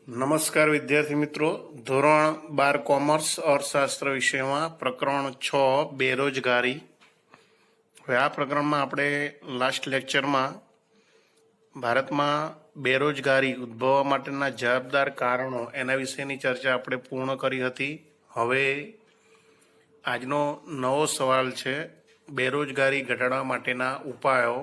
નમસ્કાર વિદ્યાર્થી મિત્રો, ધોરણ 12 કોમર્સ અર્થશાસ્ત્ર વિષયમાં પ્રકરણ 6 બેરોજગારી. હવે આ પ્રકરણમાં આપણે લાસ્ટ લેક્ચરમાં ભારતમાં બેરોજગારી ઉદ્ભવવા માટેના જવાબદાર કારણો એના વિશેની ચર્ચા આપણે પૂર્ણ કરી હતી. હવે આજનો નવો સવાલ છે બેરોજગારી ઘટાડવા માટેના ઉપાયો.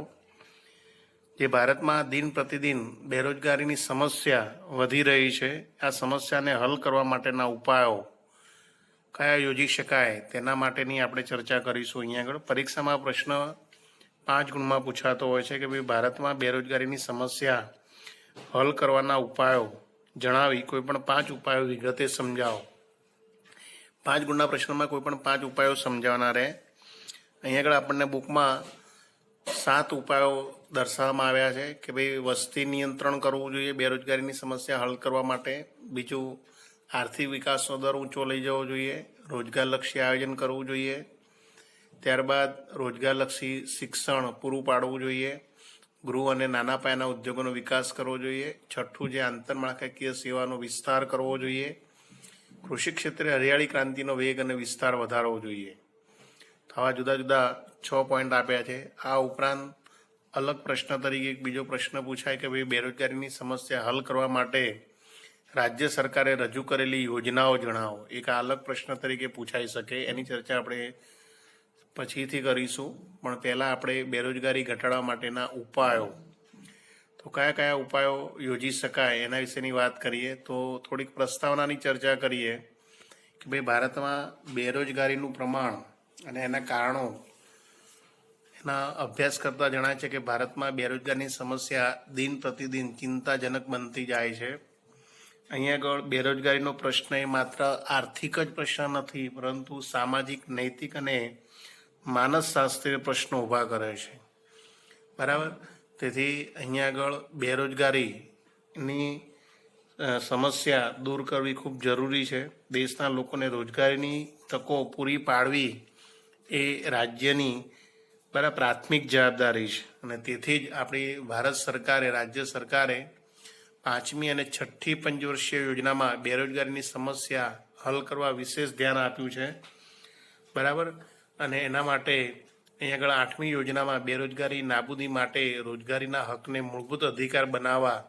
જે ભારતમાં દિન પ્રતિદિન બેરોજગારીની સમસ્યા વધી રહી છે, આ સમસ્યાને હલ કરવા માટેના ઉપાયો કયા યોજી શકાય તેના માટેની આપણે ચર્ચા કરીશું. અહીંયા આગળ પરીક્ષામાં પ્રશ્ન 5 ગુણમાં પૂછાતો હોય છે કે ભાઈ ભારતમાં બેરોજગારીની સમસ્યા હલ કરવાના ઉપાયો જણાવી કોઈ પણ 5 ઉપાયો વિગતે સમજાવો. 5 ગુણના પ્રશ્નમાં કોઈ પણ 5 ઉપાયો સમજાવવાના રહે. અહીંયા આગળ આપણને બુકમાં 7 ઉપાયો દર્શાવવામાં આવ્યા છે કે ભાઈ વસ્તી નિયંત્રણ કરવું જોઈએ બેરોજગારીની સમસ્યા હલ કરવા માટે. બીજું, આર્થિક વિકાસનો દર ઊંચો લઈ જવો જોઈએ. રોજગારલક્ષી આયોજન કરવું જોઈએ. ત્યારબાદ રોજગારલક્ષી શિક્ષણ પૂરું પાડવું જોઈએ. ગૃહ અને નાના પાયાના ઉદ્યોગોનો વિકાસ કરવો જોઈએ. છઠ્ઠું, જે આંતરમાળખાકીય સેવાનો વિસ્તાર કરવો જોઈએ. કૃષિ ક્ષેત્રે હરિયાળી ક્રાંતિનો વેગ અને વિસ્તાર વધારવો જોઈએ. આવા જુદા જુદા 6 પોઈન્ટ આપ્યા છે. આ ઉપરાંત અલગ પ્રશ્ન તરીકે એક બીજો પ્રશ્ન પૂછાય કે ભાઈ બેરોજગારીની સમસ્યા હલ કરવા માટે રાજ્ય સરકારે રજૂ કરેલી યોજનાઓ જણાવો. એક આ અલગ પ્રશ્ન તરીકે પૂછાઈ શકે. એની ચર્ચા આપણે પછીથી કરીશું. પણ પહેલાં આપણે બેરોજગારી ઘટાડવા માટેના ઉપાયો, તો કયા કયા ઉપાયો યોજી શકાય એના વિશેની વાત કરીએ. તો થોડીક પ્રસ્તાવનાની ચર્ચા કરીએ કે ભાઈ ભારતમાં બેરોજગારીનું પ્રમાણ અને એના કારણો એના અભ્યાસ કરતા જણાય છે કે ભારતમાં બેરોજગારીની સમસ્યા દિન પ્રતિદિન ચિંતાજનક બનતી જાય છે. અહીંયા આગળ બેરોજગારીનો પ્રશ્ન એ માત્ર આર્થિક જ પ્રશ્ન નથી, પરંતુ સામાજિક, નૈતિક અને માનસશાસ્ત્રીય પ્રશ્નો ઊભા કરે છે. બરાબર. તેથી અહીંયા આગળ બેરોજગારીની સમસ્યા દૂર કરવી ખૂબ જરૂરી છે. દેશના લોકોને રોજગારીની તકો પૂરી પાડવી એ રાજ્યની પ્રાથમિક જવાબદારી છે. અને તેથી જ આપણી ભારત સરકારે, રાજ્ય સરકારે 5મી અને 6ઠ્ઠી પંચવર્ષીય યોજનામાં બેરોજગારીની સમસ્યા હલ કરવા વિશેષ ધ્યાન આપ્યું છે. બરાબર. અને એના માટે અહીંયા આગળ 8મી યોજનામાં બેરોજગારી નાબૂદી માટે રોજગારીના હકને મૂળભૂત અધિકાર બનાવવા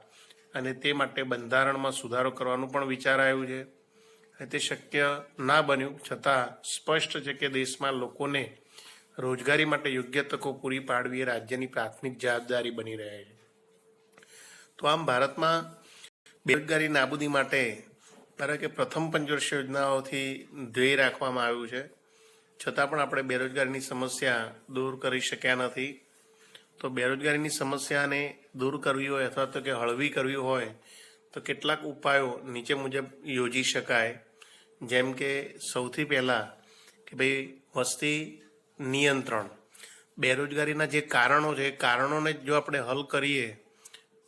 અને તે માટે બંધારણમાં સુધારો કરવાનું પણ વિચારાયું છે. અને તે શક્ય ના બન્યું છતાં સ્પષ્ટ છે કે દેશમાં લોકોને રોજગારી માટે યોગ્ય તકો પૂરી પાડવી એ રાજ્યની પ્રાથમિક જવાબદારી બની રહે છે. તો આમ ભારતમાં બેરોજગારી નાબૂદી માટે ધારો કે પ્રથમ પંચવર્ષીય યોજનાઓથી ધ્યેય રાખવામાં આવ્યું છે, છતાં પણ આપણે બેરોજગારીની સમસ્યા દૂર કરી શક્યા નથી. તો બેરોજગારીની સમસ્યાને દૂર કરવી હોય અથવા તો કે હળવી કરવી હોય તો કેટલાક ઉપાયો નીચે મુજબ યોજી શકાય. જેમ કે સૌથી પહેલાં કે ભાઈ વસ્તી નિયંત્રણ. બેરોજગારીના જે કારણો છે, કારણોને જો આપણે હલ કરીએ,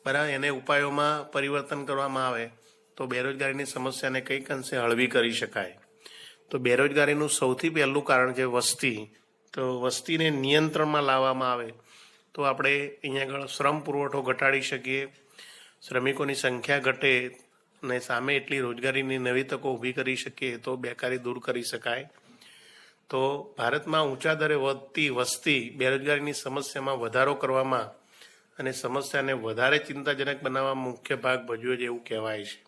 બરાબર, એને ઉપાયોમાં પરિવર્તન કરવામાં આવે તો બેરોજગારીની સમસ્યાને કંઈક અંશે હળવી કરી શકાય. તો બેરોજગારીનું સૌથી પહેલું કારણ છે વસ્તી. તો વસ્તીને નિયંત્રણમાં લાવવામાં આવે તો આપણે અહીંયા આગળ શ્રમ પુરવઠો ઘટાડી શકીએ, શ્રમિકોની સંખ્યા ઘટે અને સામે એટલી રોજગારીની નવી તકો ઊભી કરી શકીએ તો બેકારી દૂર કરી શકાય. તો ભારતમાં ઊંચા દરે વધતી વસ્તી બેરોજગારીની સમસ્યામાં વધારો કરવામાં અને સમસ્યાને વધારે ચિંતાજનક બનાવવામાં મુખ્ય ભાગ ભજવે છે એવું કહેવાય છે.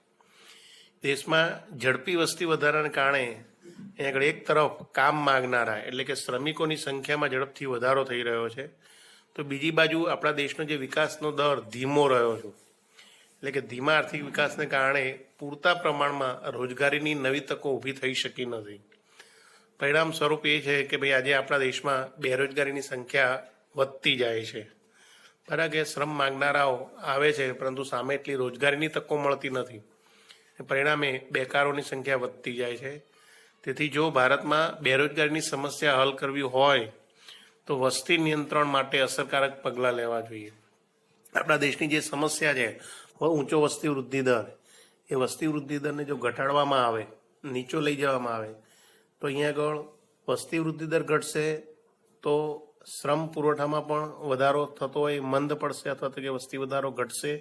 દેશમાં ઝડપી વસ્તી વધારાને કારણે અહીં આગળ એક તરફ કામ માગનારા એટલે કે શ્રમિકોની સંખ્યામાં ઝડપથી વધારો થઈ રહ્યો છે, તો બીજી બાજુ આપણા દેશનો જે વિકાસનો દર ધીમો રહ્યો છે. એટલે કે ધીમા આર્થિક વિકાસને કારણે પૂરતા પ્રમાણમાં રોજગારીની નવી તકો ઊભી થઈ શકી નથી. પરિણામ સ્વરૂપ એ છે કે ભાઈ આજે આપણા દેશમાં બેરોજગારીની સંખ્યા વધતી જાય છે. બરાબર કે શ્રમ માંગનારાઓ આવે છે પરંતુ સામે એટલી રોજગારીની તકો મળતી નથી. પરિણામે બેકારોની સંખ્યા વધતી જાય છે. તેથી જો ભારતમાં બેરોજગારીની સમસ્યા હલ કરવી હોય તો વસ્તી નિયંત્રણ માટે અસરકારક પગલાં લેવા જોઈએ. આપણા દેશની જે સમસ્યા છે ઊંચો વસ્તી વૃદ્ધિ દર, એ વસ્તી વૃદ્ધિ દરને જો ઘટાડવામાં આવે, નીચો લઈ જવામાં આવે તો અહીંયા આગળ વસ્તી વૃદ્ધિ દર ઘટશે તો શ્રમ પુરવઠામાં પણ વધારો થતો હોય મંદ પડશે અથવા તો કે વસ્તી વધારો ઘટશે.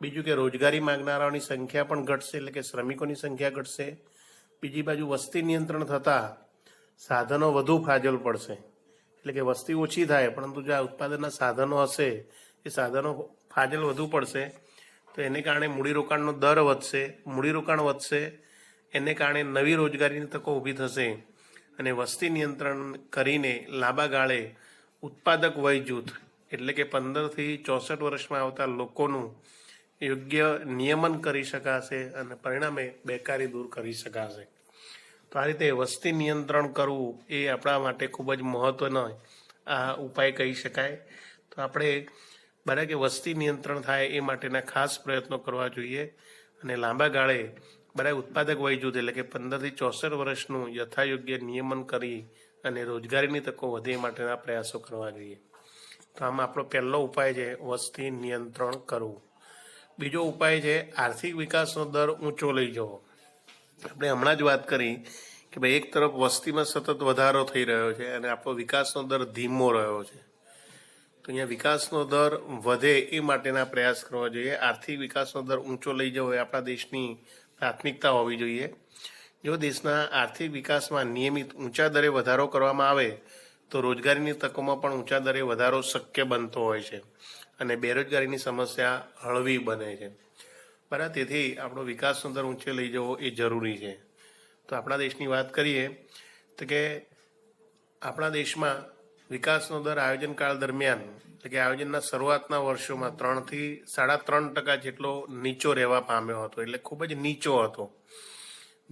બીજું કે રોજગારી માંગનારાઓની સંખ્યા પણ ઘટશે, એટલે કે શ્રમિકોની સંખ્યા ઘટશે. બીજી બાજુ વસ્તી નિયંત્રણ થતાં સાધનો વધુ ફાજલ પડશે, એટલે કે વસ્તી ઓછી થાય પરંતુ જે આ ઉત્પાદનના સાધનો હશે એ સાધનો ફાજલ વધુ પડશે, તો એને કારણે મૂડીરોકાણનો દર વધશે. મૂડીરોકાણ વધશે એને કારણે નવી રોજગારીની તકો ઊભી થશે અને વસ્તી નિયંત્રણ કરીને લાંબા ગાળે ઉત્પાદક વય જૂથ, એટલે કે 15થી 64 વર્ષમાં આવતા લોકોનું યોગ્ય નિયમન કરી શકાશે અને પરિણામે બેકારી દૂર કરી શકાશે. તો આ રીતે વસ્તી નિયંત્રણ કરવું એ આપણા માટે ખૂબ જ મહત્વનો આ ઉપાય કહી શકાય. તો આપણે બરાબર કે વસ્તી નિયંત્રણ થાય એ માટેના ખાસ પ્રયત્નો કરવા જોઈએ અને લાંબા ગાળે બરાબર ઉત્પાદક વય જૂથ, એટલે કે 15થી 64 વર્ષનું યથાયોગ્ય નિયમન કરી અને રોજગારીની તકો વધે એ માટેના પ્રયાસો કરવા જોઈએ. તો આમાં આપણો પહેલો ઉપાય છે વસ્તી નિયંત્રણ કરવું. બીજો ઉપાય છે આર્થિક વિકાસનો દર ઊંચો લઈ જવો. આપણે હમણાં જ વાત કરી કે ભાઈ એક તરફ વસ્તીમાં સતત વધારો થઈ રહ્યો છે અને આપણો વિકાસનો દર ધીમો રહ્યો છે. તો અહીંયા વિકાસનો દર વધે એ માટેના પ્રયાસ કરવા જોઈએ. આર્થિક વિકાસનો દર ઊંચો લઈ જવો એ આપણા દેશની પ્રાથમિકતા હોવી જોઈએ. જો દેશના આર્થિક વિકાસમાં નિયમિત ઊંચા દરે વધારો કરવામાં આવે તો રોજગારીની તકોમાં પણ ઊંચા દરે વધારો શક્ય બનતો હોય છે અને બેરોજગારીની સમસ્યા હળવી બને છે. બરાબર, તેથી આપણો વિકાસનો દર ઊંચે લઈ જવો એ જરૂરી છે. તો આપણા દેશની વાત કરીએ તો કે આપણા દેશમાં વિકાસનો દર આયોજનકાળ દરમિયાન, એટલે કે આયોજનના શરૂઆતના વર્ષોમાં 3થી 3.5% જેટલો નીચો રહેવા પામ્યો હતો, એટલે ખૂબ જ નીચો હતો.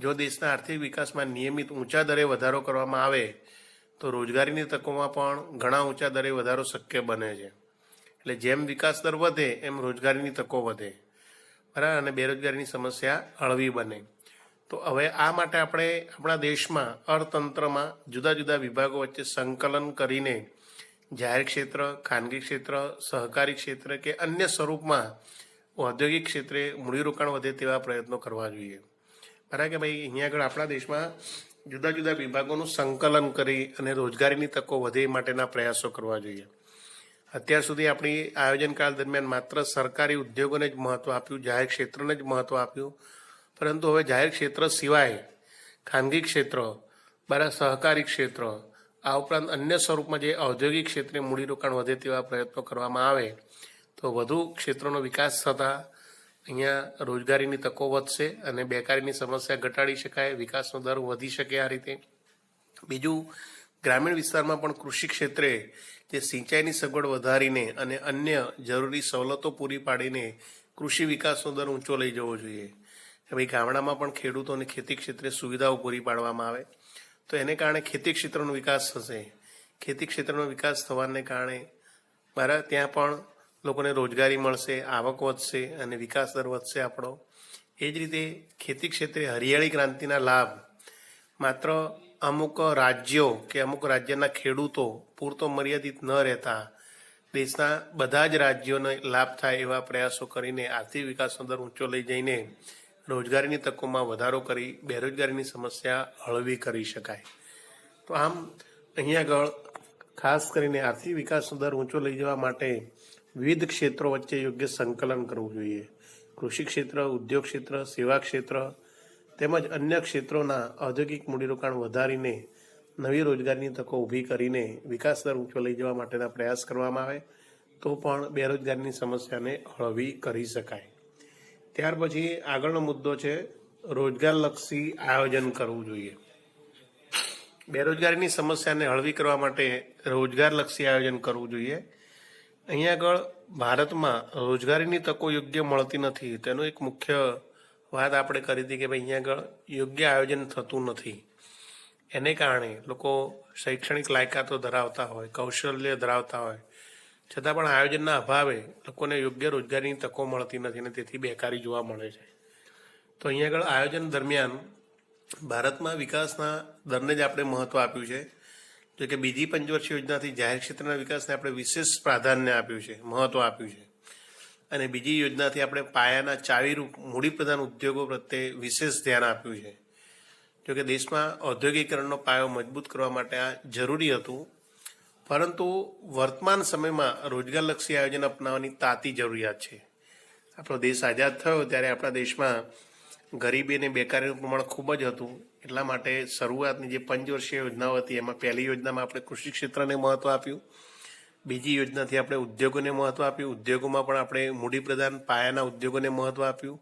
જો દેશના આર્થિક વિકાસમાં નિયમિત ઊંચા દરે વધારો કરવામાં આવે તો રોજગારીની તકોમાં પણ ઘણા ઊંચા દરે વધારો શક્ય બને છે. એટલે જેમ વિકાસ દર વધે એમ રોજગારીની તકો વધે, બરાબર, અને બેરોજગારીની સમસ્યા હળવી બને. તો હવે આ માટે આપણે આપણા દેશમાં અર્થતંત્રમાં જુદા જુદા વિભાગો વચ્ચે સંકલન કરીને જાહેર ક્ષેત્ર, ખાનગી ક્ષેત્ર, સહકારી ક્ષેત્ર કે અન્ય સ્વરૂપમાં ઔદ્યોગિક ક્ષેત્રે મૂડીરોકાણ વધે તેવા પ્રયત્નો કરવા જોઈએ. બરાબર કે ભાઈ અહીંયા આગળ આપણા દેશમાં જુદા જુદા વિભાગોનું સંકલન કરી અને રોજગારીની તકો વધે એ માટેના પ્રયાસો કરવા જોઈએ. અત્યાર સુધી આપણી આયોજનકાળ દરમિયાન માત્ર સરકારી ઉદ્યોગોને જ મહત્વ આપ્યું, જાહેર ક્ષેત્રને જ મહત્વ આપ્યું, પરંતુ હવે જાહેર ક્ષેત્ર સિવાય ખાનગી ક્ષેત્ર, બરાબર, સહકારી ક્ષેત્ર, આ ઉપરાંત અન્ય સ્વરૂપમાં જે ઔદ્યોગિક ક્ષેત્રે મૂડીરોકાણ વધે તેવા પ્રયત્નો કરવામાં આવે તો વધુ ક્ષેત્રોનો વિકાસ થતાં અહીંયા રોજગારીની તકો વધશે અને બેકારીની સમસ્યા ઘટાડી શકાય, વિકાસનો દર વધી શકે આ રીતે. બીજું, ગ્રામીણ વિસ્તારમાં પણ કૃષિ ક્ષેત્રે જે સિંચાઈની સગવડ વધારીને અને અન્ય જરૂરી સવલતો પૂરી પાડીને કૃષિ વિકાસનો દર ઊંચો લઈ જવો જોઈએ. ભાઈ ગામડામાં પણ ખેડૂતોને ખેતી ક્ષેત્રે સુવિધાઓ પૂરી પાડવામાં આવે તો એને કારણે ખેતી ક્ષેત્રનો વિકાસ થશે. ખેતી ક્ષેત્રનો વિકાસ થવાને કારણે બરાબર ત્યાં પણ લોકોને રોજગારી મળશે, આવક વધશે અને વિકાસ દર વધશે આપણો. એ જ રીતે ખેતી ક્ષેત્રે હરિયાળી ક્રાંતિના લાભ માત્ર અમુક રાજ્યો કે અમુક રાજ્યના ખેડૂતો પૂરતો મર્યાદિત ન રહેતા દેશના બધા જ રાજ્યોને લાભ થાય એવા પ્રયાસો કરીને આર્થિક વિકાસનો દર ઊંચો લઈ જઈને રોજગારીની તકોમાં વધારો કરી બેરોજગારીની સમસ્યા હળવી કરી શકાય. તો આમ અહીંયા આગળ ખાસ કરીને આર્થિક વિકાસનો દર ઊંચો લઈ જવા માટે વિવિધ ક્ષેત્રો વચ્ચે યોગ્ય સંકલન કરવું જોઈએ. કૃષિ ક્ષેત્ર, ઉદ્યોગ ક્ષેત્ર, સેવા ક્ષેત્ર તેમજ અન્ય ક્ષેત્રોના ઔદ્યોગિક મૂડીરોકાણ વધારીને નવી રોજગારીની તકો ઊભી કરીને વિકાસ દર ઊંચો લઈ જવા માટેના પ્રયાસ કરવામાં આવે તો પણ બેરોજગારીની સમસ્યાને હળવી કરી શકાય. ત્યાર પછી આગળનો મુદ્દો છે રોજગારલક્ષી આયોજન કરવું જોઈએ. બેરોજગારીની સમસ્યાને હળવી કરવા માટે રોજગારલક્ષી આયોજન કરવું જોઈએ. અહીંયા આગળ ભારતમાં રોજગારીની તકો યોગ્ય મળતી નથી. તેનું એક મુખ્ય વાત આપણે કરી હતી કે ભાઈ અહીંયા આગળ યોગ્ય આયોજન થતું નથી. એને કારણે લોકો શૈક્ષણિક લાયકાતો ધરાવતા હોય, કૌશલ્ય ધરાવતા હોય, છતાં પણ આયોજનના અભાવે લોકોને યોગ્ય રોજગારીની તકો મળતી નથી અને તેથી બેકારી જોવા મળે છે. તો અહીંયા આગળ આયોજન દરમિયાન ભારતમાં વિકાસના દરને જ આપણે મહત્વ આપ્યું છે. જો કે બીજી પંચવર્ષીય યોજનાથી જાહેર ક્ષેત્રના વિકાસને આપણે વિશેષ પ્રાધાન્ય આપ્યું છે, મહત્વ આપ્યું છે અને બીજી યોજનાથી આપણે પાયાના ચાવીરૂપ મૂડીપ્રધાન ઉદ્યોગો પ્રત્યે વિશેષ ધ્યાન આપ્યું છે. જોકે દેશમાં ઔદ્યોગિકરણનો પાયો મજબૂત કરવા માટે આ જરૂરી હતું, પરંતુ વર્તમાન સમયમાં રોજગારલક્ષી આયોજન અપનાવવાની તાતી જરૂરિયાત છે. આપણો દેશ આઝાદ થયો ત્યારે આપણા દેશમાં ગરીબી અને બેકારીનું પ્રમાણ ખૂબ જ હતું. એટલા માટે શરૂઆતની જે પંચવર્ષીય યોજનાઓ હતી એમાં પહેલી યોજનામાં આપણે કૃષિ ક્ષેત્રને મહત્ત્વ આપ્યું. બીજી યોજનાથી આપણે ઉદ્યોગોને મહત્ત્વ આપ્યું. ઉદ્યોગોમાં પણ આપણે મૂડીપ્રધાન પાયાના ઉદ્યોગોને મહત્ત્વ આપ્યું.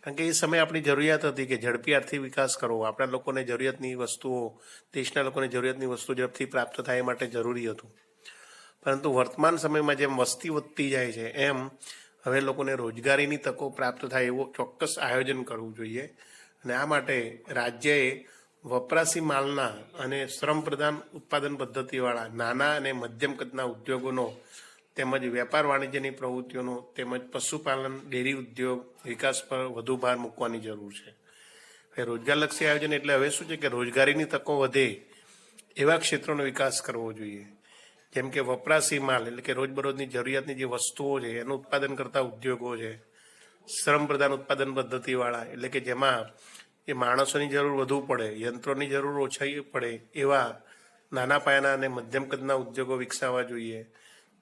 કારણ કે એ સમયે આપણી જરૂરિયાત હતી કે ઝડપી આર્થિક વિકાસ કરવો, આપણા લોકોને જરૂરિયાતની વસ્તુઓ, દેશના લોકોને જરૂરિયાતની વસ્તુઓ ઝડપથી પ્રાપ્ત થાય એ માટે જરૂરી હતું. પરંતુ વર્તમાન સમયમાં જેમ વસ્તી વધતી જાય છે એમ હવે લોકોને રોજગારીની તકો પ્રાપ્ત થાય એવું ચોક્કસ આયોજન કરવું જોઈએ. અને આ માટે રાજ્યએ વપરાશી માલના અને શ્રમ પ્રધાન ઉત્પાદન પદ્ધતિવાળા નાના અને મધ્યમ કદના ઉદ્યોગોનો તેમજ વેપાર વાણિજ્યની પ્રવૃત્તિઓનો તેમજ પશુપાલન, ડેરી ઉદ્યોગ વિકાસ પર વધુ ભાર મૂકવાની જરૂર છે. હવે રોજગારલક્ષી આયોજન એટલે હવે શું છે કે રોજગારીની તકો વધે એવા ક્ષેત્રોનો વિકાસ કરવો જોઈએ. જેમ કે વપરાશી માલ એટલે કે રોજબરોજની જરૂરિયાતની જે વસ્તુઓ છે એનું ઉત્પાદન કરતા ઉદ્યોગો છે. શ્રમ પ્રધાન ઉત્પાદન પદ્ધતિવાળા એટલે કે જેમાં એ માણસોની જરૂર વધુ પડે, યંત્રોની જરૂર ઓછી પડે એવા નાના પાયાના અને મધ્યમ કદના ઉદ્યોગો વિકસાવવા જોઈએ.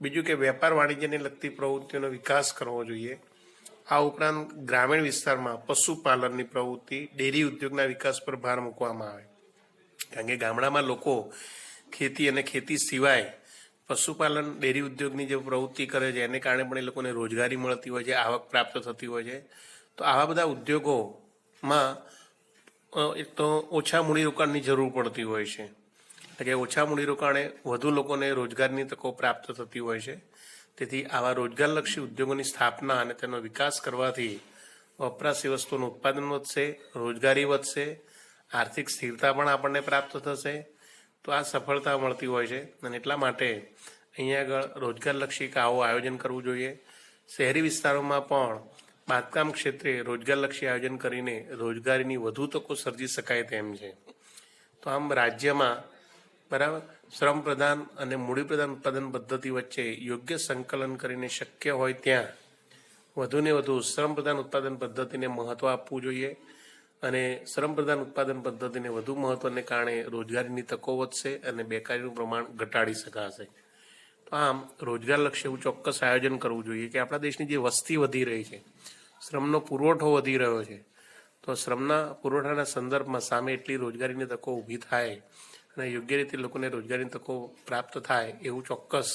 બીજું કે વેપાર વાણિજ્યને લગતી પ્રવૃત્તિઓનો વિકાસ કરવો જોઈએ. આ ઉપરાંત ગ્રામીણ વિસ્તારમાં પશુપાલનની પ્રવૃત્તિ, ડેરી ઉદ્યોગના વિકાસ પર ભાર મૂકવામાં આવે. કારણ કે ગામડામાં લોકો ખેતી અને ખેતી સિવાય પશુપાલન, ડેરી ઉદ્યોગની જે પ્રવૃત્તિ કરે છે એને કારણે પણ એ લોકોને રોજગારી મળતી હોય છે, આવક પ્રાપ્ત થતી હોય છે. તો આવા બધા ઉદ્યોગોમાં એક તો ઓછા મૂડીરોકાણની જરૂર પડતી હોય છે. એટલે કે ઓછા મૂડીરોકાણે વધુ લોકોને રોજગારની તકો પ્રાપ્ત થતી હોય છે. તેથી આવા રોજગારલક્ષી ઉદ્યોગોની સ્થાપના અને તેનો વિકાસ કરવાથી વપરાશી વસ્તુનું ઉત્પાદન વધશે, રોજગારી વધશે, આર્થિક સ્થિરતા પણ આપણને પ્રાપ્ત થશે. તો આ સફળતા મળતી હોય છે. અને એટલા માટે અહીંયા આગળ રોજગારલક્ષી એક આવું આયોજન કરવું જોઈએ. શહેરી વિસ્તારોમાં પણ બાંધકામ ક્ષેત્રે રોજગારલક્ષી આયોજન કરીને રોજગારીની વધુ તકો સર્જી શકાય તેમ છે. તો આમ રાજ્યમાં બરાબર શ્રમ પ્રધાન અને મૂડીપ્રધાન ઉત્પાદન પદ્ધતિ વચ્ચે યોગ્ય સંકલન કરીને શક્ય હોય ત્યાં વધુને વધુ શ્રમ પ્રધાન ઉત્પાદન પદ્ધતિને મહત્ત્વ આપવું જોઈએ. અને શ્રમ પ્રધાન ઉત્પાદન પદ્ધતિને વધુ મહત્ત્વને કારણે રોજગારીની તકો વધશે અને બેકારીનું પ્રમાણ ઘટાડી શકાશે. તો આમ રોજગારલક્ષી એવું ચોક્કસ આયોજન કરવું જોઈએ કે આપણા દેશની જે વસ્તી વધી રહી છે, શ્રમનો પુરવઠો વધી રહ્યો છે, તો શ્રમના પુરવઠાના સંદર્ભમાં સામે એટલી રોજગારીની તકો ઊભી થાય અને યોગ્ય રીતે લોકોને રોજગારીની તકો પ્રાપ્ત થાય એવું ચોક્કસ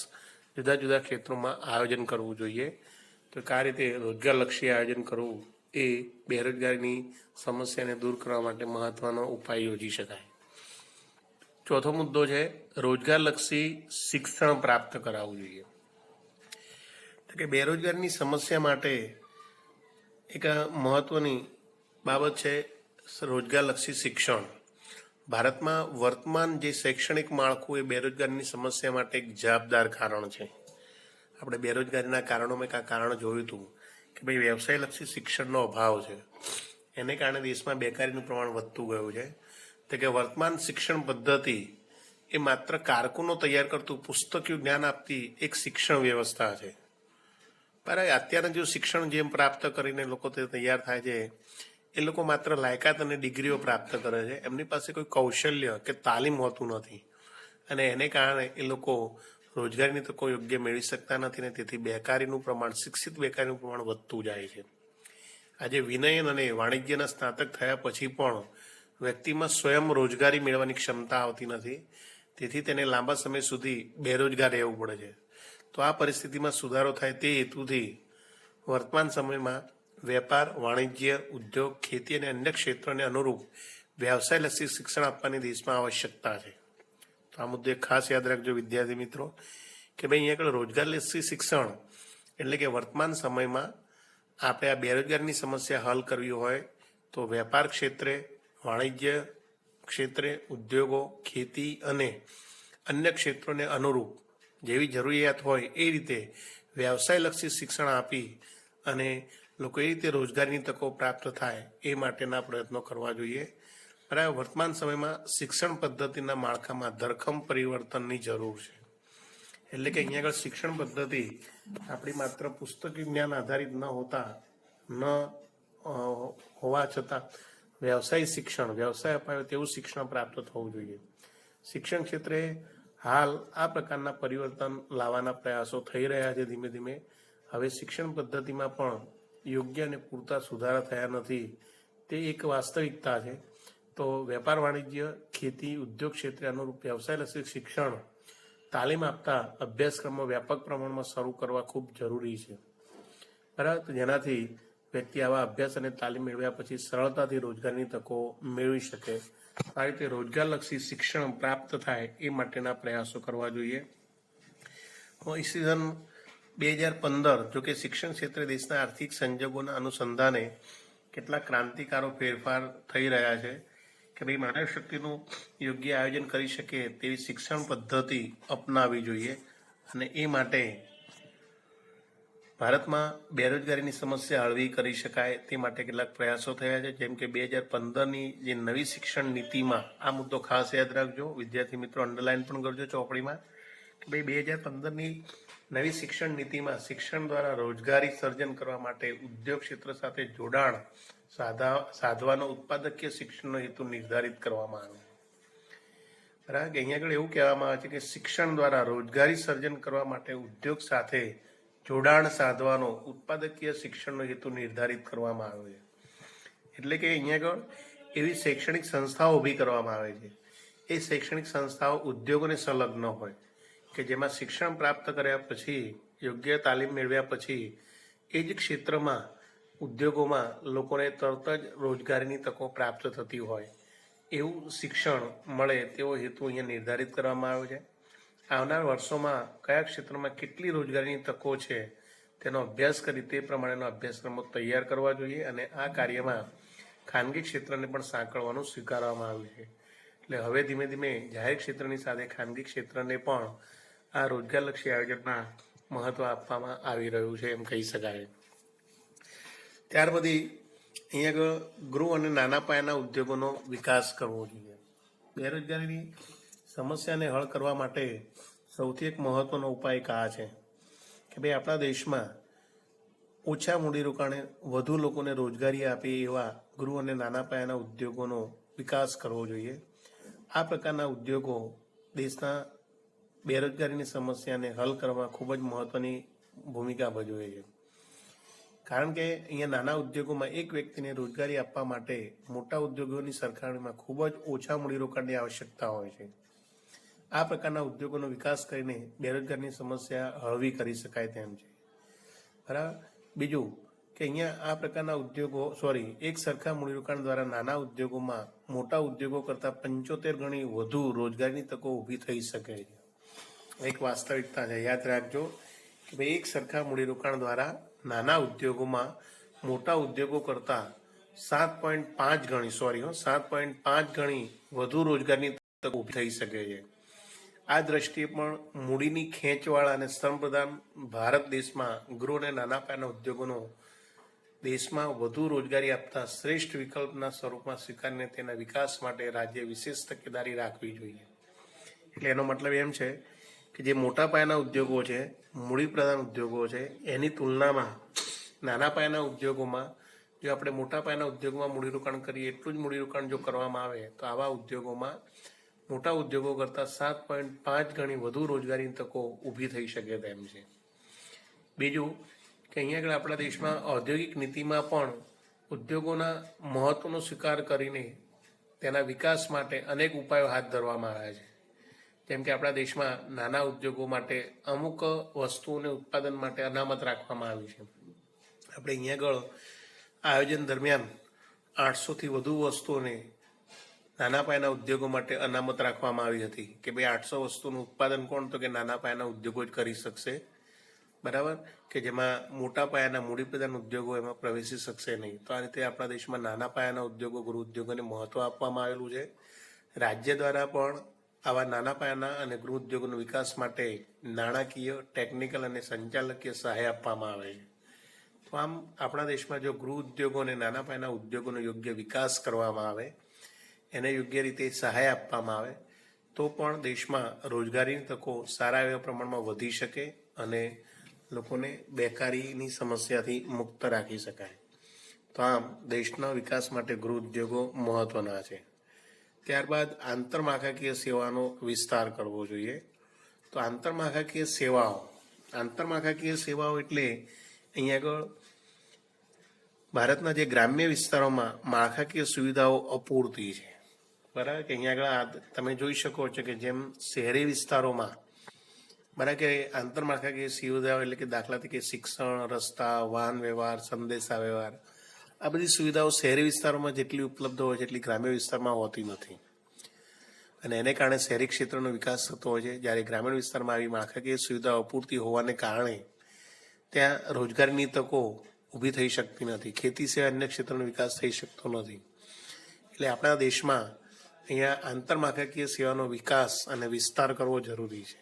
જુદા જુદા ક્ષેત્રોમાં આયોજન કરવું જોઈએ. તો આ રીતે રોજગારલક્ષી આયોજન કરવું એ બેરોજગારીની સમસ્યાને દૂર કરવા માટે મહત્વનો ઉપાય યોજી શકાય. ચોથો મુદ્દો છે રોજગારલક્ષી શિક્ષણ પ્રાપ્ત કરાવવું જોઈએ. તો કે બેરોજગારીની સમસ્યા માટે એક મહત્વની બાબત છે રોજગારલક્ષી શિક્ષણ. ભારતમાં વર્તમાન જે શૈક્ષણિક માળખું એ બેરોજગારીની સમસ્યા માટે એક જવાબદાર કારણ છે. આપણે બેરોજગારીના કારણોમાં એક આ કારણ જોયું હતું કે ભાઈ વ્યવસાયલક્ષી શિક્ષણનો અભાવ છે. એને કારણે દેશમાં બેકારીનું પ્રમાણ વધતું ગયું છે. તો કે વર્તમાન શિક્ષણ પદ્ધતિ એ માત્ર કારકુનો તૈયાર કરતું પુસ્તકીય જ્ઞાન આપતી એક શિક્ષણ વ્યવસ્થા છે. પણ અત્યારના જો શિક્ષણ જેમ પ્રાપ્ત કરીને લોકો તે તૈયાર થાય છે એ લોકો માત્ર લાયકાત અને ડિગ્રીઓ પ્રાપ્ત કરે છે. એમની પાસે કોઈ કૌશલ્ય કે તાલીમ હોતું નથી અને એને કારણે એ લોકો રોજગારીની તકો યોગ્ય મેળવી શકતા નથી ને તેથી બેકારીનું પ્રમાણ, શિક્ષિત બેકારીનું પ્રમાણ વધતું જાય છે. આજે વિનયન અને વાણિજ્યના સ્નાતક થયા પછી પણ વ્યક્તિમાં સ્વયં રોજગારી મેળવવાની ક્ષમતા આવતી નથી. તેથી તેને લાંબા સમય સુધી બેરોજગાર રહેવું પડે છે. તો આ પરિસ્થિતિમાં સુધારો થાય તે હેતુથી વર્તમાન સમયમાં વેપાર, વાણિજ્ય, ઉદ્યોગ, ખેતી અને અન્ય ક્ષેત્રોને અનુરૂપ વ્યવસાયલક્ષી શિક્ષણ આપવાની દેશમાં આવશ્યકતા છે. તો આ મુદ્દે ખાસ યાદ રાખજો વિદ્યાર્થી મિત્રો કે ભાઈ અહીંયા આગળ રોજગારલક્ષી શિક્ષણ એટલે કે વર્તમાન સમયમાં આપણે આ બેરોજગારીની સમસ્યા હલ કરવી હોય તો વેપાર ક્ષેત્રે, વાણિજ્ય ક્ષેત્રે, ઉદ્યોગો, ખેતી અને અન્ય ક્ષેત્રોને અનુરૂપ જેવી જરૂરિયાત હોય એ રીતે વ્યવસાયલક્ષી શિક્ષણ આપી અને લોકો એ રીતે રોજગારીની તકો પ્રાપ્ત થાય એ માટેના પ્રયત્નો કરવા જોઈએ. બરાબર. વર્તમાન સમયમાં શિક્ષણ પદ્ધતિના માળખામાં ધરખમ પરિવર્તનની જરૂર છે. એટલે કે અહીંયા આગળ શિક્ષણ પદ્ધતિ આપણી માત્ર પુસ્તકીય જ્ઞાન આધારિત ન હોવા છતાં વ્યવસાય શિક્ષણ, વ્યવસાય અપાયો તેવું શિક્ષણ પ્રાપ્ત થવું જોઈએ. શિક્ષણ ક્ષેત્રે હાલ આ પ્રકારના પરિવર્તન લાવવાના પ્રયાસો થઈ રહ્યા છે ધીમે ધીમે. હવે શિક્ષણ પદ્ધતિમાં પણ યોગ્ય અને પૂરતા સુધારા થયા નથી તે એક વાસ્તવિકતા છે. તો વેપાર વાણિજ્ય, ખેતી, ઉદ્યોગ ક્ષેત્રે અનુરૂપ વ્યવસાયલક્ષી શિક્ષણ તાલીમ આપતા અભ્યાસક્રમો વ્યાપક પ્રમાણમાં શરૂ કરવા ખૂબ જરૂરી છે. બરાબર, જેનાથી વ્યક્તિ આવા અભ્યાસ અને તાલીમ મેળવ્યા પછી સરળતાથી રોજગારની તકો મેળવી શકે. આ રીતે રોજગારલક્ષી શિક્ષણ પ્રાપ્ત થાય એ માટેના પ્રયાસો કરવા જોઈએ. ઈસવીસન 2015 જો કે શિક્ષણ ક્ષેત્રે દેશના આર્થિક સંજોગોના અનુસંધાને કેટલાક ક્રાંતિકારો ફેરફાર થઈ રહ્યા છે કે ભાઈ માનવ શક્તિનું યોગ્ય આયોજન કરી શકે તેવી શિક્ષણ પદ્ધતિ અપનાવવી જોઈએ. અને એ માટે ભારતમાં બેરોજગારીની સમસ્યા હળવી કરી શકાય તે માટે કેટલાક પ્રયાસો થયા છે. જેમ કે 2015ની જે નવી શિક્ષણ નીતિમાં આ મુદ્દો ખાસ યાદ રાખજો વિદ્યાર્થી મિત્રો, અંડરલાઈન પણ કરજો ચોપડીમાં કે ભાઈ 2015ની નવી શિક્ષણ નીતિમાં શિક્ષણ દ્વારા રોજગારી સર્જન કરવા માટે ઉદ્યોગ ક્ષેત્ર સાથે જોડાણ સાધવાનો ઉત્પાદકીય શિક્ષણનો હેતુ નિર્ધારિત કરવામાં આવ્યો. બરાબર, કે અહીંયા આગળ એવું કહેવામાં આવે છે કે શિક્ષણ દ્વારા રોજગારી સર્જન કરવા માટે ઉદ્યોગ સાથે જોડાણ સાધવાનો ઉત્પાદકીય શિક્ષણનો હેતુ નિર્ધારિત કરવામાં આવ્યો છે. એટલે કે અહીંયા આગળ એવી શૈક્ષણિક સંસ્થાઓ ઊભી કરવામાં આવે છે. એ શૈક્ષણિક સંસ્થાઓ ઉદ્યોગોને સંલગ્ન હોય કે જેમાં શિક્ષણ પ્રાપ્ત કર્યા પછી, યોગ્ય તાલીમ મેળવ્યા પછી એ જ ક્ષેત્રમાં ઉદ્યોગોમાં લોકોને તરત જ રોજગારીની તકો પ્રાપ્ત થતી હોય એવું શિક્ષણ મળે તેવો હેતુ અહીંયા નિર્ધારિત કરવામાં આવ્યો છે. આવનાર વર્ષોમાં કયા ક્ષેત્રમાં કેટલી રોજગારીની તકો છે તેનો અભ્યાસ કરી તે પ્રમાણેનો અભ્યાસક્રમો તૈયાર કરવા જોઈએ. અને આ કાર્યમાં ખાનગી ક્ષેત્રને પણ સાંકળવાનું સ્વીકારવામાં આવ્યું છે. એટલે હવે ધીમે ધીમે જાહેર ક્ષેત્રની સાથે ખાનગી ક્ષેત્રને પણ આ રોજગારલક્ષી આયોજનમાં મહત્વ આપવામાં આવી રહ્યું છે એમ કહી શકાય. ત્યાર પછી અહીંયા ગૃહ અને નાના પાયાના ઉદ્યોગોનો વિકાસ કરવો જોઈએ. બેરોજગારીની સમસ્યાને હલ કરવા માટે સૌથી એક મહત્વનો ઉપાય આ છે કે ભાઈ આપણા દેશમાં ઓછા મૂડીરોકાણે વધુ લોકોને રોજગારી આપે એવા ગૃહ અને નાના પાયાના ઉદ્યોગોનો વિકાસ કરવો જોઈએ. આ પ્રકારના ઉદ્યોગો દેશના બેરોજગારીની સમસ્યાને હલ કરવામાં ખૂબ જ મહત્વની ભૂમિકા ભજવે છે. કારણ કે અહીંયા નાના ઉદ્યોગોમાં એક વ્યક્તિને રોજગારી આપવા માટે મોટા ઉદ્યોગોની સરખામણીમાં ખૂબ જ ઓછા મૂડીરોકાણની આવશ્યકતા હોય છે. આ પ્રકારના ઉદ્યોગોનો વિકાસ કરીને બેરોજગારીની સમસ્યા હળવી કરી શકાય તેમ છે. બરાબર, બીજું કે અહીંયા આ પ્રકારના ઉદ્યોગો એક સરખા મૂડીરોકાણ દ્વારા નાના ઉદ્યોગોમાં મોટા ઉદ્યોગો કરતાં 75 ગણી વધુ રોજગારીની તકો ઊભી થઈ શકે છે. એક વાસ્તવિકતા છે, યાદ રાખજો કે ભાઈ એક સરખા મૂડીરોકાણ દ્વારા નાના ઉદ્યોગોમાં મોટા ઉદ્યોગો કરતાં 7.5 ગણી વધુ રોજગારની તકો ઊભી થઈ શકે છે. આ દ્રષ્ટિએ પણ મૂડીની ખેંચવાળા અને શ્રમપ્રધાન ભારત દેશમાં ગૃહ અને નાના પાયાના ઉદ્યોગોનો દેશમાં વધુ રોજગારી આપતા શ્રેષ્ઠ વિકલ્પના સ્વરૂપમાં સ્વીકારીને તેના વિકાસ માટે રાજ્ય વિશેષ તકેદારી રાખવી જોઈએ. એટલે એનો મતલબ એમ છે કે જે મોટા પાયાના ઉદ્યોગો છે, મૂડી પ્રધાન ઉદ્યોગો છે, એની તુલનામાં નાના પાયાના ઉદ્યોગોમાં જો આપણે મોટા પાયાના ઉદ્યોગોમાં મૂડીરોકાણ કરીએ એટલું જ મૂડીરોકાણ જો કરવામાં આવે તો આવા ઉદ્યોગોમાં મોટા ઉદ્યોગો કરતાં 7.5 ગણી વધુ રોજગારીની તકો ઊભી થઈ શકે તેમ છે. બીજું કે અહીંયા આગળ આપણા દેશમાં ઔદ્યોગિક નીતિમાં પણ ઉદ્યોગોના મહત્વનો સ્વીકાર કરીને તેના વિકાસ માટે અનેક ઉપાયો હાથ ધરવામાં આવ્યા છે. જેમ કે આપણા દેશમાં નાના ઉદ્યોગો માટે અમુક વસ્તુઓને ઉત્પાદન માટે અનામત રાખવામાં આવી છે. આપણે અહીંયા આગળ આયોજન દરમિયાન 800થી વધુ વસ્તુઓને નાના પાયાના ઉદ્યોગો માટે અનામત રાખવામાં આવી હતી કે ભાઈ 800 વસ્તુનું ઉત્પાદન કોણ, તો કે નાના પાયાના ઉદ્યોગો જ કરી શકશે. બરાબર, કે જેમાં મોટા પાયાના મૂડીપ્રધાન ઉદ્યોગો એમાં પ્રવેશી શકશે નહીં. તો આ રીતે આપણા દેશમાં નાના પાયાના ઉદ્યોગો, ગૃહ ઉદ્યોગોને મહત્વ આપવામાં આવેલું છે. રાજ્ય દ્વારા પણ આવા નાના પાયાના અને ગૃહ ઉદ્યોગોના વિકાસ માટે નાણાકીય, ટેકનિકલ અને સંચાલકીય સહાય આપવામાં આવે છે. તો આમ આપણા દેશમાં જો ગૃહ ઉદ્યોગો અને નાના પાયાના ઉદ્યોગોનો યોગ્ય વિકાસ કરવામાં આવે, એને યોગ્ય રીતે સહાય આપવામાં આવે તો પણ દેશમાં રોજગારીની તકો સારા એવા પ્રમાણમાં વધી શકે અને લોકોને બેકારીની સમસ્યાથી મુક્ત રાખી શકાય. તો આમ દેશના વિકાસ માટે ગૃહ ઉદ્યોગો મહત્વના છે. ત્યારબાદ આંતરમાળખાકીય સેવાનો વિસ્તાર કરવો જોઈએ. તો આંતરમાળખાકીય સેવાઓ એટલે અહીંયા આગળ ભારતના જે ગ્રામ્ય વિસ્તારોમાં માળખાકીય સુવિધાઓ અપૂરતી છે, બરાબર. કે અહીંયા આગળ તમે જોઈ શકો છો કે જેમ શહેરી વિસ્તારોમાં બરાબર કે આંતરમાળખાકીય સુવિધાઓ એટલે કે દાખલા તરીકે શિક્ષણ, રસ્તા, વાહન વ્યવહાર, સંદેશા વ્યવહાર, આ બધી સુવિધાઓ શહેરી વિસ્તારોમાં જેટલી ઉપલબ્ધ હોય છે એટલી ગ્રામ્ય વિસ્તારમાં હોતી નથી, અને એને કારણે શહેરી ક્ષેત્રનો વિકાસ થતો હોય છે, જ્યારે ગ્રામીણ વિસ્તારમાં આવી માળખાકીય સુવિધાઓ અપૂરતી હોવાને કારણે ત્યાં રોજગારીની તકો ઊભી થઈ શકતી નથી, ખેતી સિવાય અન્ય ક્ષેત્રનો વિકાસ થઈ શકતો નથી. એટલે આપણા દેશમાં અહીંયા આંતરમાળખાકીય સેવાનો વિકાસ અને વિસ્તાર કરવો જરૂરી છે,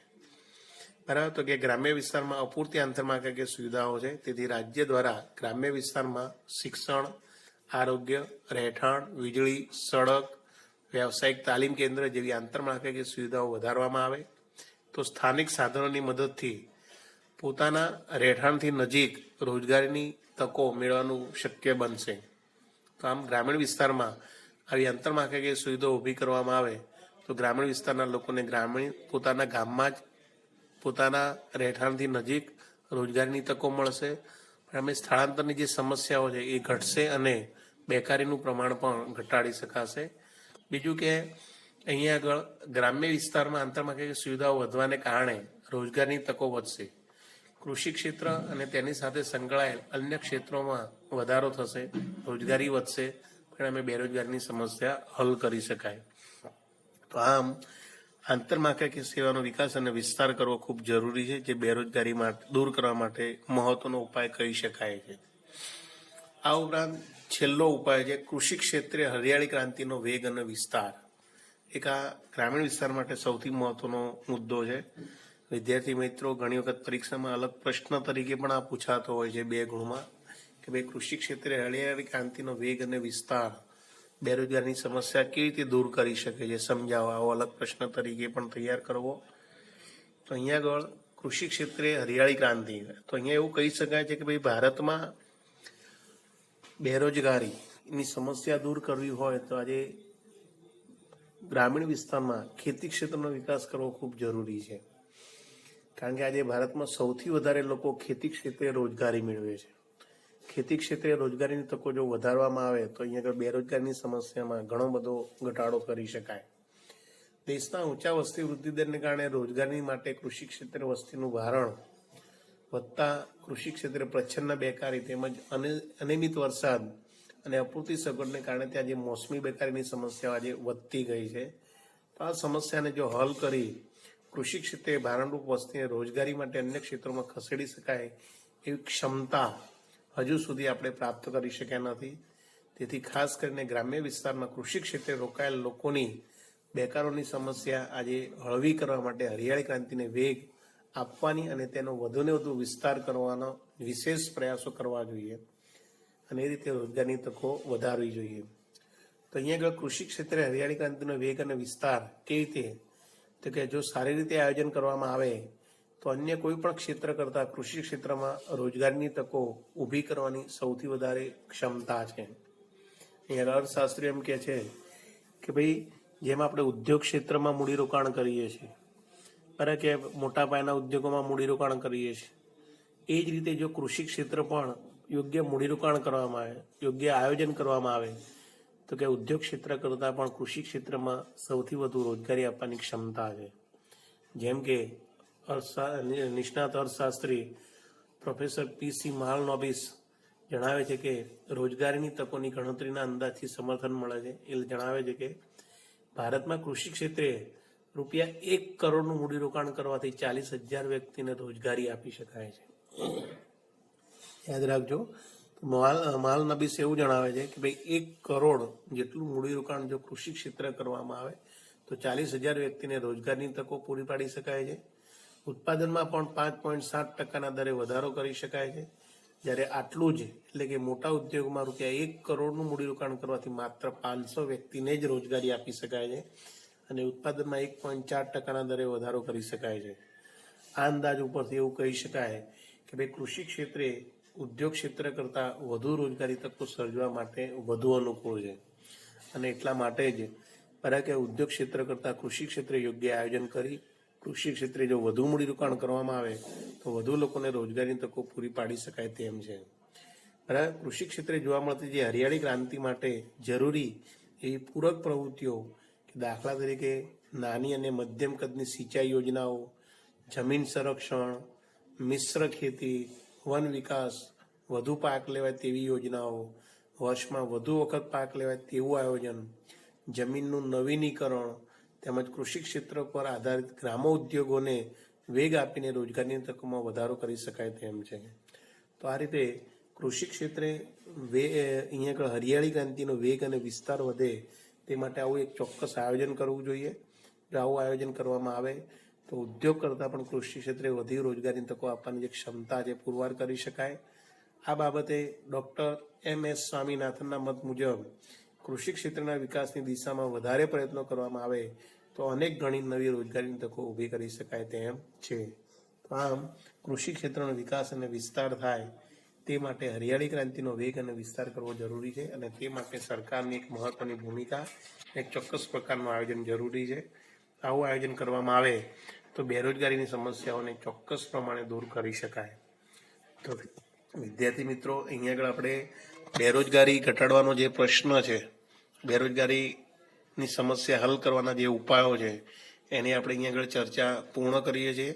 બરાબર. તો કે ગ્રામ્ય વિસ્તારમાં અપૂરતી આંતરમાળખાકીય સુવિધાઓ છે, તેથી રાજ્ય દ્વારા ગ્રામ્ય વિસ્તારમાં શિક્ષણ, આરોગ્ય, રહેઠાણ, વીજળી, સડક, વ્યવસાયિક તાલીમ કેન્દ્ર જેવી આંતરમાળખાકીય સુવિધાઓ વધારવામાં આવે તો સ્થાનિક સાધનોની મદદથી પોતાના રહેઠાણથી નજીક રોજગારીની તકો મેળવવાનું શક્ય બનશે. તો આમ ગ્રામીણ વિસ્તારમાં આવી આંતરમાળખાકીય સુવિધાઓ ઊભી કરવામાં આવે તો ગ્રામીણ વિસ્તારના લોકોને પોતાના ગામમાં જ પોતાના રહેઠાણથી નજીક રોજગારીની તકો મળશે, પણ અમે સ્થળાંતરની જે સમસ્યાઓ છે એ ઘટશે અને બેકારીનું પ્રમાણ પણ ઘટાડી શકાશે. બીજું કે અહીંયા આગળ ગ્રામ્ય વિસ્તારમાં આંતરમાળખાકીય સુવિધાઓ વધવાને કારણે રોજગારની તકો વધશે, કૃષિ ક્ષેત્ર અને તેની સાથે સંકળાયેલ અન્ય ક્ષેત્રોમાં વધારો થશે, રોજગારી વધશે, પરિણામે બેરોજગારીની સમસ્યા હલ કરી શકાય. તો આમ આંતરમાળખાકીય સેવાનો વિકાસ અને વિસ્તાર કરવો ખૂબ જરૂરી છે, જે બેરોજગારી દૂર કરવા માટે મહત્વનો ઉપાય કહી શકાય છે. આ ઉપરાંત છેલ્લો ઉપાય છે કૃષિ ક્ષેત્રે હરિયાળી ક્રાંતિનો વેગ અને વિસ્તાર. એક આ ગ્રામીણ વિસ્તાર માટે સૌથી મહત્વનો મુદ્દો છે. વિદ્યાર્થી મિત્રો, ઘણી વખત પરીક્ષામાં અલગ પ્રશ્ન તરીકે પણ આ પૂછાતો હોય છે 2 ગુણમાં, કે ભાઈ કૃષિ ક્ષેત્રે હરિયાળી ક્રાંતિનો વેગ અને વિસ્તાર બેરોજગારીની સમસ્યા કેવી રીતે દૂર કરી શકે છે, સમજાવો. આવો અલગ પ્રશ્ન તરીકે પણ તૈયાર કરવો. તો અહીંયા આગળ કૃષિ ક્ષેત્રે હરિયાળી ક્રાંતિ, તો અહીંયા એવું કહી શકાય છે કે ભાઈ ભારતમાં બેરોજગારીની સમસ્યા દૂર કરવી હોય તો આજે ગ્રામીણ વિસ્તારમાં ખેતી ક્ષેત્રનો વિકાસ કરવો ખૂબ જરૂરી છે, કારણ કે આજે ભારતમાં સૌથી વધારે લોકો ખેતી ક્ષેત્રે રોજગારી મેળવે છે. ખેતી ક્ષેત્રે રોજગારીની તકો જો વધારવામાં આવે તો અહીંયા આગળ બેરોજગારીની સમસ્યામાં ઘણો બધો ઘટાડો કરી શકાય. દેશના ઊંચા વસ્તી વૃદ્ધિ દરને કારણે રોજગારી માટે કૃષિ ક્ષેત્રે વસ્તીનું ભારણ વધતા કૃષિ ક્ષેત્રે પ્રચ્છન્ન બેકારી તેમજ અનિયમિત વરસાદ અને અપૂરતી સગવડને કારણે ત્યાં જે મોસમી બેકારીની સમસ્યા આજે વધતી ગઈ છે. તો આ સમસ્યાને જો હલ કરી કૃષિ ક્ષેત્રે ભારણરૂપ વસ્તીને રોજગારી માટે અન્ય ક્ષેત્રોમાં ખસેડી શકાય એવી ક્ષમતા હજુ સુધી આપણે પ્રાપ્ત કરી શક્યા નથી. તેથી ખાસ કરીને ગ્રામ્ય વિસ્તારમાં કૃષિ ક્ષેત્રે રોકાયેલ લોકોની બેકારોની સમસ્યા આજે હળવી કરવા માટે હરિયાળી ક્રાંતિને વેગ આપવાની અને તેનો વધુને વધુ વિસ્તાર કરવાનો વિશેષ પ્રયાસો કરવા જોઈએ અને એ રીતે રોજગારની તકો વધારવી જોઈએ. તો અહીંયા આગળ કૃષિ ક્ષેત્રે હરિયાળી ક્રાંતિનો વેગ અને વિસ્તાર કેવી રીતે, તો કે જો સારી રીતે આયોજન કરવામાં આવે તો અન્ય કોઈ પણ ક્ષેત્ર કરતાં કૃષિ ક્ષેત્રમાં રોજગારીની તકો ઊભી કરવાની સૌથી વધારે ક્ષમતા છે. અહીંયા અર્થશાસ્ત્રી એમ કહે છે કે ભાઈ જેમ આપણે ઉદ્યોગ ક્ષેત્રમાં મૂડીરોકાણ કરીએ છીએ, બરાબર, કે મોટા પાયાના ઉદ્યોગોમાં મૂડીરોકાણ કરીએ છીએ, એ જ રીતે જો કૃષિ ક્ષેત્ર પણ યોગ્ય મૂડીરોકાણ કરવામાં આવે, યોગ્ય આયોજન કરવામાં આવે તો કે ઉદ્યોગ ક્ષેત્ર કરતાં પણ કૃષિ ક્ષેત્રમાં સૌથી વધુ રોજગારી આપવાની ક્ષમતા છે. જેમ કે નિષ્ણાત અર્થશાસ્ત્રી પ્રોફેસર PC મહાલનોબિસ જણાવે છે કે રોજગારીની તકોની ગણતરીના અંદાજથી સમર્થન મળે છે. એ જણાવે છે કે ભારતમાં કૃષિ ક્ષેત્રે ₹1 કરોડનું મૂડીરોકાણ કરવાથી 40,000 વ્યક્તિને રોજગારી આપી શકાય છે. યાદ રાખજો, મહાલનોબિસ એવું જણાવે છે કે ભાઈ 1 કરોડ જેટલું મૂડીરોકાણ જો કૃષિ ક્ષેત્રે કરવામાં આવે તો 40,000 વ્યક્તિને રોજગારની તકો પૂરી પાડી શકાય છે. ઉત્પાદનમાં પણ 5.7% દરે વધારો કરી શકાય છે. જ્યારે આટલું જ એટલે કે મોટા ઉદ્યોગમાં ₹1 કરોડનું મૂડીરોકાણ કરવાથી માત્ર 500 વ્યક્તિને જ રોજગારી આપી શકાય છે અને ઉત્પાદનમાં 1.4% દરે વધારો કરી શકાય છે. આ અંદાજ ઉપરથી એવું કહી શકાય કે ભાઈ કૃષિ ક્ષેત્રે ઉદ્યોગ ક્ષેત્ર કરતાં વધુ રોજગારી તકો સર્જવા માટે વધુ અનુકૂળ છે અને એટલા માટે જ બરાબર કે ઉદ્યોગ ક્ષેત્ર કરતાં કૃષિ ક્ષેત્રે યોગ્ય આયોજન કરી કૃષિ ક્ષેત્રે જો વધુ મૂડીરોકાણ કરવામાં આવે તો વધુ લોકોને રોજગારીની તકો પૂરી પાડી શકાય તેમ છે. બરાબર. કૃષિ ક્ષેત્રે જોવા મળતી જે હરિયાળી ક્રાંતિ માટે જરૂરી એવી પૂરક પ્રવૃત્તિઓ, કે દાખલા તરીકે નાની અને મધ્યમ કદની સિંચાઈ યોજનાઓ, જમીન સંરક્ષણ, મિશ્ર ખેતી, વન વિકાસ, વધુ પાક લેવાય તેવી યોજનાઓ, વર્ષમાં વધુ વખત પાક લેવાય તેવું આયોજન, જમીનનું નવીનીકરણ તેમજ કૃષિ ક્ષેત્ર પર આધારિત ગ્રામો ઉદ્યોગોને વેગ આપીને રોજગારની તકોમાં વધારો કરી શકાય તેમ છે. તો આ રીતે કૃષિ ક્ષેત્રે અહીંયા આગળ હરિયાળી ક્રાંતિનો વેગ અને વિસ્તાર વધે તે માટે આવું એક ચોક્કસ આયોજન કરવું જોઈએ. જો આવું આયોજન કરવામાં આવે તો ઉદ્યોગ કરતાં પણ કૃષિ ક્ષેત્રે વધુ રોજગારીની તકો આપવાની જે ક્ષમતા છે પુરવાર કરી શકાય. આ બાબતે ડૉક્ટર MS સ્વામીનાથનના મત મુજબ કૃષિ ક્ષેત્રના વિકાસની દિશામાં વધારે પ્રયત્નો કરવામાં આવે તો અનેક ઘણી નવી રોજગારીની તકો ઊભી કરી શકાય તેમ છે. તો આમ કૃષિ ક્ષેત્રનો વિકાસ અને વિસ્તાર થાય તે માટે હરિયાળી ક્રાંતિનો વેગ અને વિસ્તાર કરવો જરૂરી છે, અને તે માટે સરકારની એક મહત્વની ભૂમિકા, એક ચોક્કસ પ્રકારનું આયોજન જરૂરી છે. આવું આયોજન કરવામાં આવે તો બેરોજગારીની સમસ્યાઓને ચોક્કસ પ્રમાણે દૂર કરી શકાય. તો વિદ્યાર્થી મિત્રો, અહીંયા આગળ આપણે બેરોજગારી ઘટાડવાનો જે પ્રશ્ન છે, બેરોજગારીની સમસ્યા હલ કરવાના જે ઉપાયો છે, એની આપણે અહીંયા આગળ ચર્ચા પૂર્ણ કરીએ છીએ.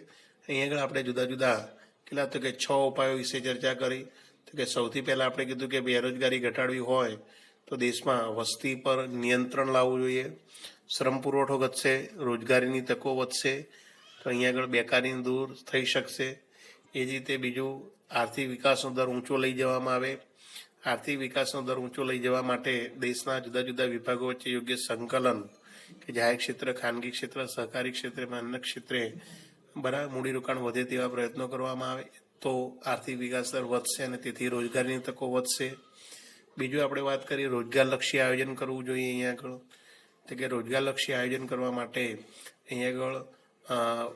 અહીંયા આગળ આપણે જુદા જુદા કેટલા તો કે 6 ઉપાયો વિશે ચર્ચા કરી. તો કે સૌથી પહેલાં આપણે કીધું કે બેરોજગારી ઘટાડવી હોય તો દેશમાં વસ્તી પર નિયંત્રણ લાવવું જોઈએ, શ્રમ પુરવઠો ઘટશે, રોજગારીની તકો વધશે, તો અહીંયા આગળ બેકારી દૂર થઈ શકશે. એ જ રીતે બીજું, આર્થિક વિકાસનો દર ઊંચો લઈ જવામાં આવે. આર્થિક વિકાસનો દર ઊંચો લઈ જવા માટે દેશના જુદા જુદા વિભાગો વચ્ચે યોગ્ય સંકલન, કે જાહેર ક્ષેત્ર, ખાનગી ક્ષેત્ર, સહકારી ક્ષેત્રમાં અન્ય ક્ષેત્રે બરાબર મૂડીરોકાણ વધે તેવા પ્રયત્નો કરવામાં આવે તો આર્થિક વિકાસ દર વધશે અને તેથી રોજગારીની તકો વધશે. બીજું આપણે વાત કરીએ, રોજગારલક્ષી આયોજન કરવું જોઈએ. અહીંયા આગળ તો કે રોજગારલક્ષી આયોજન કરવા માટે અહીંયા આગળ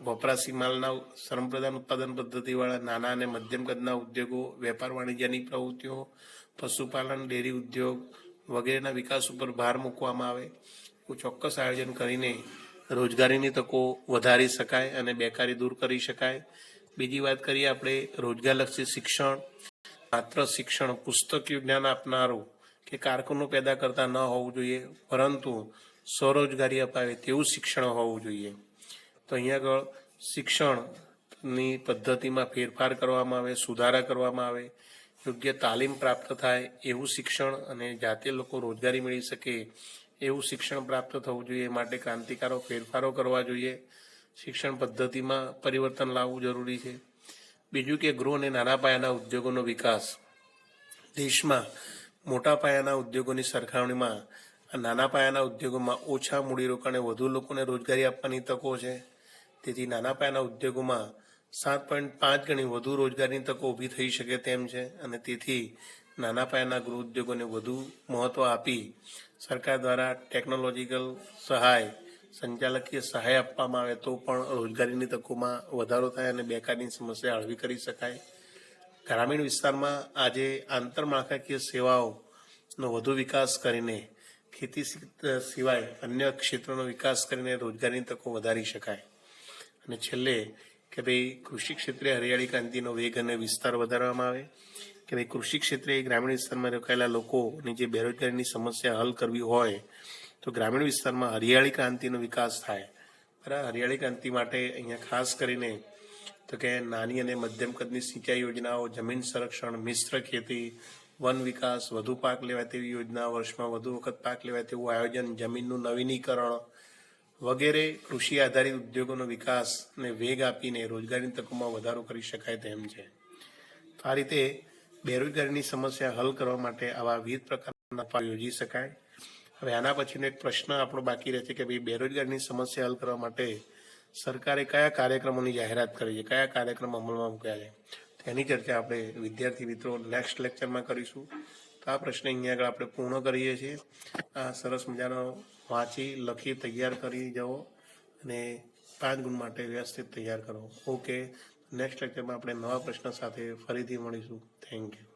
વપરાશી માલના શ્રમપ્રધાન ઉત્પાદન પદ્ધતિવાળા નાના અને મધ્યમ કદના ઉદ્યોગો, વેપાર વાણિજ્યની પ્રવૃત્તિઓ, પશુપાલન, ડેરી ઉદ્યોગ વગેરેના વિકાસ ઉપર ભાર મૂકવામાં આવે. એવું ચોક્કસ આયોજન કરીને રોજગારીની તકો વધારી શકાય અને બેકારી દૂર કરી શકાય. બીજી વાત કરીએ આપણે રોજગારલક્ષી શિક્ષણ. માત્ર શિક્ષણ પુસ્તકીય જ્ઞાન આપનારું કે કારકુનો પેદા કરતા ન હોવું જોઈએ, પરંતુ સ્વરોજગારી અપાવે તેવું શિક્ષણ હોવું જોઈએ. તો અહીંયા આગળ શિક્ષણની પદ્ધતિમાં ફેરફાર કરવામાં આવે, સુધારા કરવામાં આવે, યોગ્ય તાલીમ પ્રાપ્ત થાય એવું શિક્ષણ અને જાતે લોકો રોજગારી મેળવી શકે એવું શિક્ષણ પ્રાપ્ત થવું જોઈએ. માટે ક્રાંતિકારો ફેરફારો કરવા જોઈએ. શિક્ષણ પદ્ધતિમાં પરિવર્તન લાવવું જરૂરી છે. બીજું કે ગૃહ અને નાના પાયાના ઉદ્યોગોનો વિકાસ. દેશમાં મોટા પાયાના ઉદ્યોગોની સરખામણીમાં નાના પાયાના ઉદ્યોગોમાં ઓછા મૂડીરોકાણે વધુ લોકોને રોજગારી આપવાની તકો છે. તેથી નાના પાયાના ઉદ્યોગોમાં 7.5 ગણી વધુ રોજગારીની તકો ઊભી થઈ શકે તેમ છે, અને તેથી નાના પાયાના ગૃહ ઉદ્યોગોને વધુ મહત્વ આપી સરકાર દ્વારા ટેકનોલોજીકલ સહાય, સંચાલકીય સહાય આપવામાં આવે તો પણ રોજગારીની તકોમાં વધારો થાય અને બેકારીની સમસ્યા હળવી કરી શકાય. ગ્રામીણ વિસ્તારમાં આજે આંતરમાળખાકીય સેવાઓનો વધુ વિકાસ કરીને ખેતી સિવાય અન્ય ક્ષેત્રોનો વિકાસ કરીને રોજગારીની તકો વધારી શકાય. અને છેલ્લે કે ભાઈ કૃષિ ક્ષેત્રે હરિયાળી ક્રાંતિનો વેગ અને વિસ્તાર વધારવામાં આવે. કે ભાઈ કૃષિ ક્ષેત્રે ગ્રામીણ વિસ્તારમાં રોકાયેલા લોકોની જે બેરોજગારીની સમસ્યા હલ કરવી હોય તો ગ્રામીણ વિસ્તારમાં હરિયાળી ક્રાંતિનો વિકાસ થાય. બરાબર. હરિયાળી ક્રાંતિ માટે અહીંયા ખાસ કરીને તો કે નાની અને મધ્યમ કદની સિંચાઈ યોજનાઓ, જમીન સંરક્ષણ, મિશ્ર ખેતી, વન વિકાસ, વધુ પાક લેવાય તેવી યોજના, વર્ષમાં વધુ વખત પાક લેવાય તેવું આયોજન, જમીનનું નવીનીકરણ વગેરે કૃષિ આધારિત ઉદ્યોગોનો વિકાસને વેગ આપીને રોજગારીની તકોમાં વધારો કરી શકાય તેમ છે. તો આ રીતે બેરોજગારીની સમસ્યા હલ કરવા માટે આવા વિવિધ પ્રકારના ઉપાયો યોજી શકાય. હવે આના પછીનો એક પ્રશ્ન આપણો બાકી રહે છે કે ભાઈ બેરોજગારીની સમસ્યા હલ કરવા માટે સરકારે કયા કાર્યક્રમોની જાહેરાત કરી છે, કયા કાર્યક્રમ અમલમાં મૂક્યા છે, તેની ચર્ચા આપણે વિદ્યાર્થી મિત્રો નેક્સ્ટ લેક્ચરમાં કરીશું. તો આ પ્રશ્ન અહીંયા આગળ આપણે પૂર્ણ કરીએ છીએ. આ સરસ મજાનો વાંચી લખી તૈયાર કરી જાઓ અને 5 ગુણ માટે વ્યવસ્થિત તૈયાર કરો. ઓકે, નેક્સ્ટ લેક્ચરમાં આપણે નવા પ્રશ્ન સાથે ફરીથી મળીશું. Thank you.